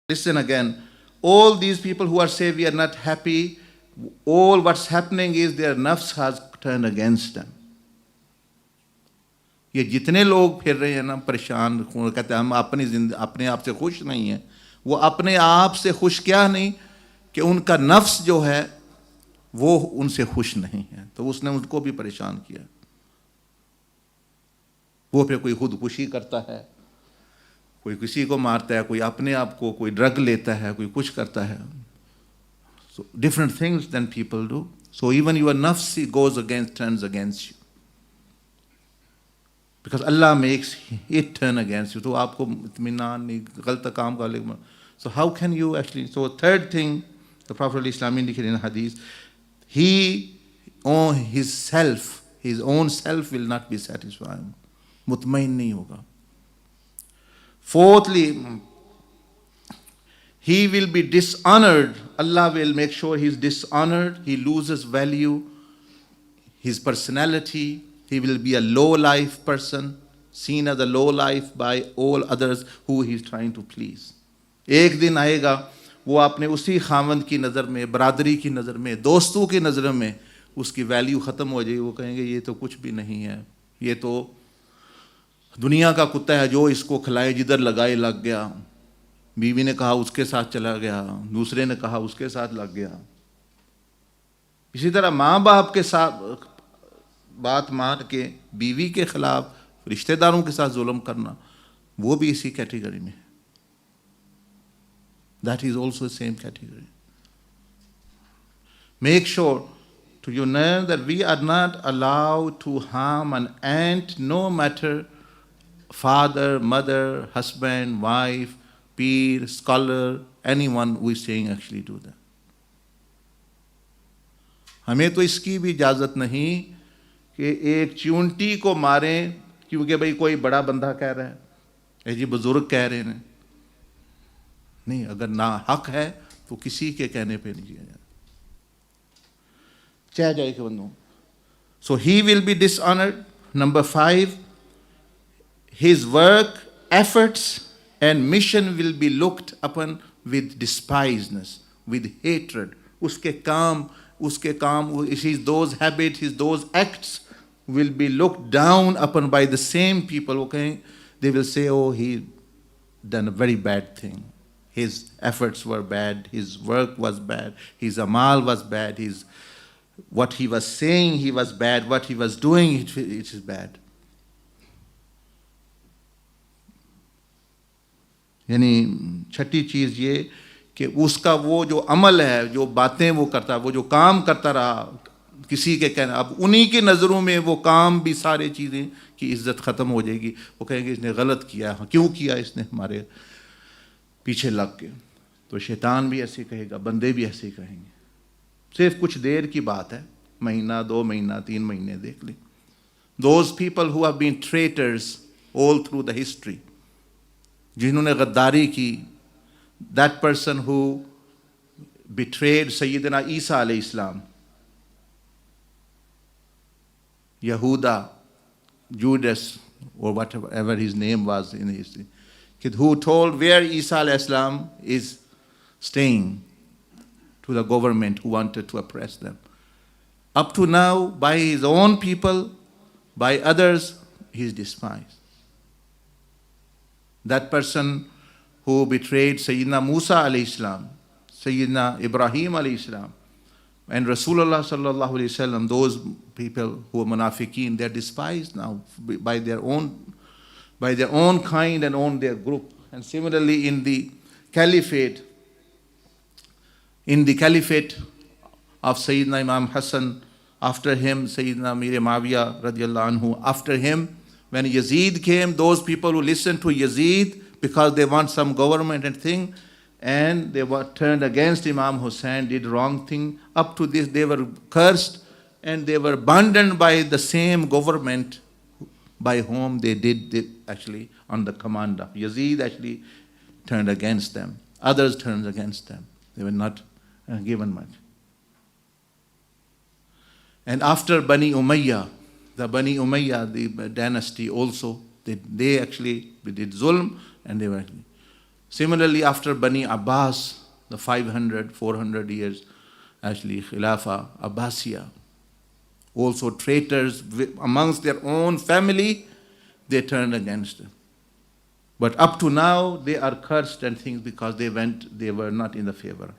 Listen again. All these people who are saying we are not happy, all what's happening is their nafs has turned against them. ये जितने लोग फिर रहे हैं ना परेशान, कहते हैं हम अपने आप से खुश नहीं हैं, वो अपने आप से खुश क्या नहीं कि उनका नफ्स जो है वो उनसे खुश नहीं है, तो उसने उनको भी परेशान किया। वो फिर कोई खुदकुशी करता है, कोई किसी को मारता है, कोई अपने आप को, कोई ड्रग लेता है, कोई कुछ करता है। So different things than people do. So even your nafs goes against, turns against you. Because Allah makes it turn against you. तो आपको इत्मीनान नहीं, गलत काम का लेकिन, so how can you actually? So third thing, the Prophet ﷺ indicated in hadith, he on his self, his own self will not be satisfied. मुतमईन नहीं होगा. Fourthly, he will be dishonored. Allah will make sure he is dishonored. He loses value, his personality. He will be a low-life person, seen as a low-life by all others who he is trying to please. एक दिन आएगा वो अपने उसी खामंद की नज़र में, बरादरी की नज़र में, दोस्तों की नज़र में उसकी वैल्यू ख़त्म हो जाएगी। वो कहेंगे ये तो कुछ भी नहीं है, ये तो दुनिया का कुत्ता है, जो इसको खिलाए जिधर लगाए लग गया। बीवी ने कहा उसके साथ चला गया, दूसरे ने कहा उसके साथ लग गया। इसी तरह माँ बाप के साथ बात मान के बीवी के खिलाफ रिश्तेदारों के साथ जुल्म करना, वो भी इसी कैटेगरी में है। That is also the same category. Make sure to you know that we are not allowed to harm an ant, no matter father, mother, husband, wife, peer, scholar, anyone who is saying actually do that. हमें तो इसकी भी इजाज़त नहीं कि एक चूंटी को मारें क्योंकि भाई कोई बड़ा बंदा कह रहा है, जी बुजुर्ग कह रहे हैं। नहीं, अगर ना हक है तो किसी के कहने पे नहीं किया जाता, चाहे जाए कि बंदों। So he will be dishonored. Number 5, his work, efforts and mission will be looked upon with despiseness, with hatred. उसके काम, his those habits, his those acts will be looked down upon by the same people. Okay, they will say, oh, he done a very bad thing. His efforts were bad, his work was bad, his amal was bad, what he was saying he was bad, what he was doing it is bad. यानी छठी चीज़ ये कि उसका वो जो अमल है, जो बातें वो करता है, वो जो काम करता रहा किसी के कहना, अब उन्हीं की नज़रों में वो काम भी सारी चीज़ें की इज्जत ख़त्म हो जाएगी। वो कहेंगे इसने गलत किया, क्यों किया इसने, हमारे पीछे लग के। तो शैतान भी ऐसे कहेगा, बंदे भी ऐसे कहेंगे। सिर्फ कुछ देर की बात है, महीना, 2 महीना, 3 महीने देख लें। Those people who have been traitors all through the history, जिन्होंने गद्दारी की, that person who betrayed Sayyidina Isa alayhi salam, Yehuda, Judas, or whatever his name was in history, who told where Isa alayhi salam is staying to the government who wanted to oppress them. Up to now, by his own people, by others, he is despised. That person who betrayed Sayyidina Musa alayhi salam, Sayyidina Ibrahim alayhi salam, and Rasulullah sallallahu alayhi wasallam, those people who are munafiqeen, they are despised now by their own kind and on their group. And similarly in the caliphate of Sayyidina Imam Hassan, after him Sayyidina Mir Muawiyah radiallahu anhu, after him when Yazid came, those people who listened to Yazid because they want some government and thing, and they were turned against Imam Hussein, did wrong thing. Up to this they were cursed and they were abandoned by the same government by whom they did actually on the command of Yazid actually turned against them. Others turned against them. They were not given much. And after Bani Umayyah, the dynasty also, they actually did zulm and they were. Similarly, after Bani Abbas, the 400 years, actually Khilafa, Abbasiya, also traitors amongst their own family, they turned against them. But up to now, they are cursed and things because they were not in the favor.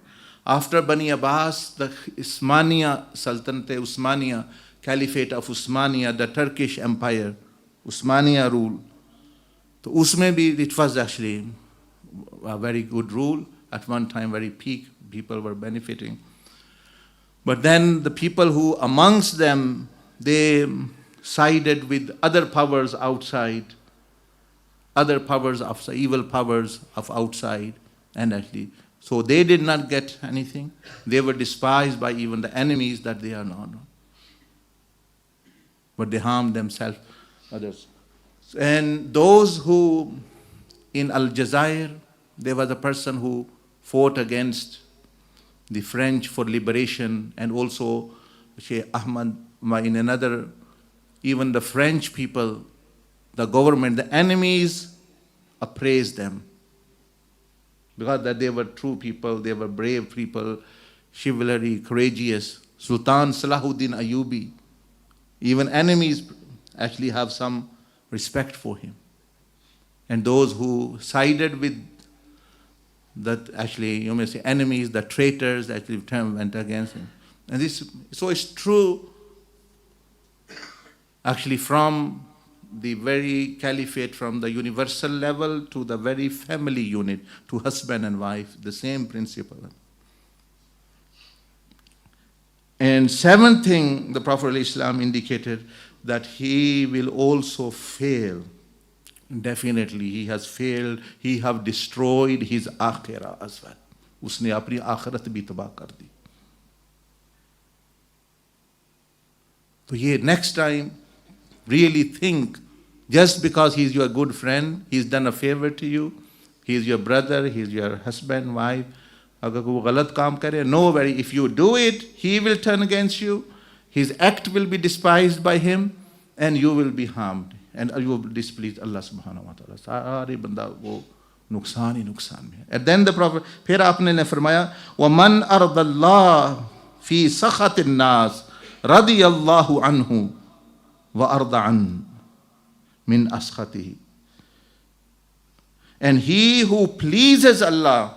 After Bani Abbas, the Usmania Sultanate Usmania, Caliphate of Usmania, the Turkish Empire, Usmania rule. So usme bhi, it was actually a very good rule. At one time, very peak, people were benefiting. But then the people who amongst them, they sided with other powers outside, other powers of the evil powers of outside, and actually, so they did not get anything. They were despised by even the enemies that they are not. But they harmed themselves, others. And those who, in Aljazair, there was a person who fought against the French for liberation, and also Sheikh Ahmad, in another, even the French people, the government, the enemies appraised them. Because that they were true people, they were brave people, chivalry, courageous. Sultan Salahuddin Ayyubi, even enemies actually have some respect for him. And those who sided with that, actually, you may say enemies, the traitors, actually went against him. And this, so it's true, actually, from the very caliphate, from the universal level to the very family unit, to husband and wife, the same principle. And seventh thing, the Prophet ﷺ indicated that he will also fail. Definitely, he has failed. He have destroyed his akhirah as well. Usne apni akhirat bhi tabah kar di. So ye next time, really think, just because he's your good friend, he's done a favor to you, he's your brother, he's your husband, wife, agar wo galat kaam kare, no worry, if you do it, he will turn against you, his act will be despised by him, and you will be harmed, and you will displease Allah subhanahu wa ta'ala. Sare banda wo nuksan hi nuksan mein. And then the Prophet, phir aapne ne farmaya, وَمَنْ أَرْضَ اللَّهِ فِي سَخَطِ النَّاسِ رَضِيَ اللَّهُ عَنْهُ وَأَرْضَ عَنْهُ min askhatihi. And he who pleases Allah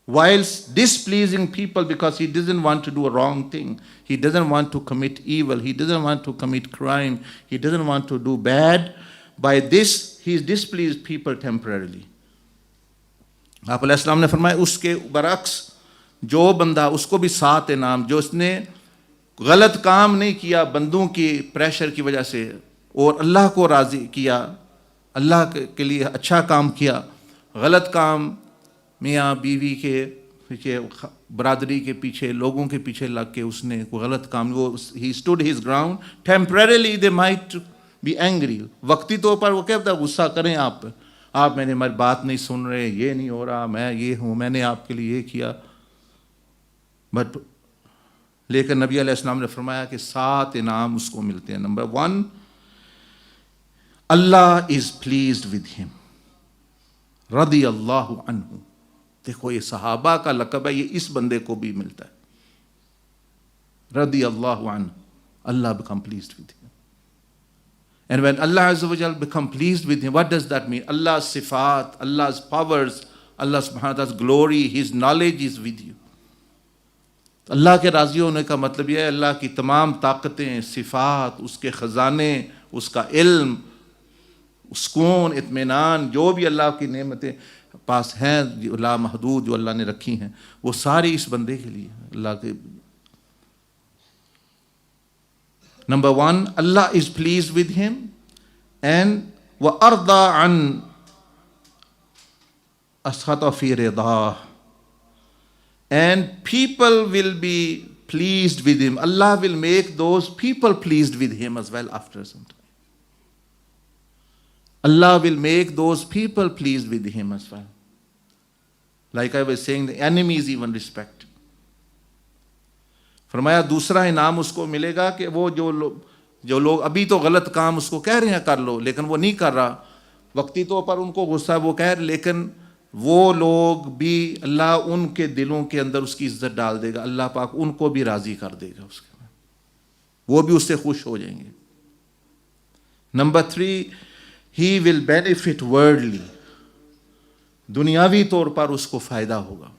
whilst displeasing people because he doesn't want to do a wrong thing, he doesn't want to commit evil, he doesn't want to commit crime, he doesn't want to do bad, by this he is displeased people temporarily. आप अलैहिस्सलाम ने फरमाया उसके बरक्स जो बंदा, उसको भी 7 इनाम, जो उसने गलत काम नहीं किया बंदों की प्रेशर की वजह से और अल्लाह को राज़ी किया, अल्लाह के लिए अच्छा काम किया, गलत काम मियाँ बीवी के पीछे, बरादरी के पीछे, लोगों के पीछे लग के उसने कोई गलत काम, वो he stood his ground, temporarily they might be angry, वक्ती तौर पर वो क्या होता है, गुस्सा करें आप मैंने हमारी बात नहीं सुन रहे, ये नहीं हो रहा, मैं ये हूँ, मैंने आपके लिए ये किया, बट लेकिन नबी अलैहिस्सलाम ने फरमाया कि 7 इनाम उसको मिलते हैं. Number 1, Allah is pleased with him, रदी अल्लाहु अन्हु. देखो ये सहाबा का लक़ब है, ये इस बंदे को भी मिलता है, रदी अल्लाहु अन्हु, अल्लाह become pleased with him. And when Allah Azza wa Jal become pleased with him, what does that mean? Allah's sifat, Allah's powers, Allah subhanahu wa ta'ala's glory, his knowledge is with you. अल्लाह के राज़ी होने का मतलब यह है अल्लाह की तमाम ताकतें, सिफ़ात, उसके ख़ज़ाने, उसका इल्म, सुकून, इत्मीनान, जो भी अल्लाह की नेमतें पास हैं, लामहदूद जो अल्लाह ने रखी हैं, वो सारी इस बंदे के लिए अल्लाह के. Number 1, Allah is pleased with him, and व अर्दा अन अस्खत फी रिदा. And people will be pleased with him. Allah will make those people pleased with him as well after some time. Allah will make those people pleased with him as well. Like I was saying, the enemies even respect. फरमाया दूसरा इनाम उसको मिलेगा कि वो जो लोग अभी तो गलत काम उसको कह रहे हैं कर लो, लेकिन वो नहीं कर रहा, वक्ती तौर पर उनको गुस्सा वो कह, लेकिन वो लोग भी अल्लाह उनके दिलों के अंदर उसकी इज्जत डाल देगा, अल्लाह पाक उनको भी राजी कर देगा, उसके बाद वो भी उससे खुश हो जाएंगे। Number 3, he will benefit worldly, दुनियावी तौर पर उसको फायदा होगा।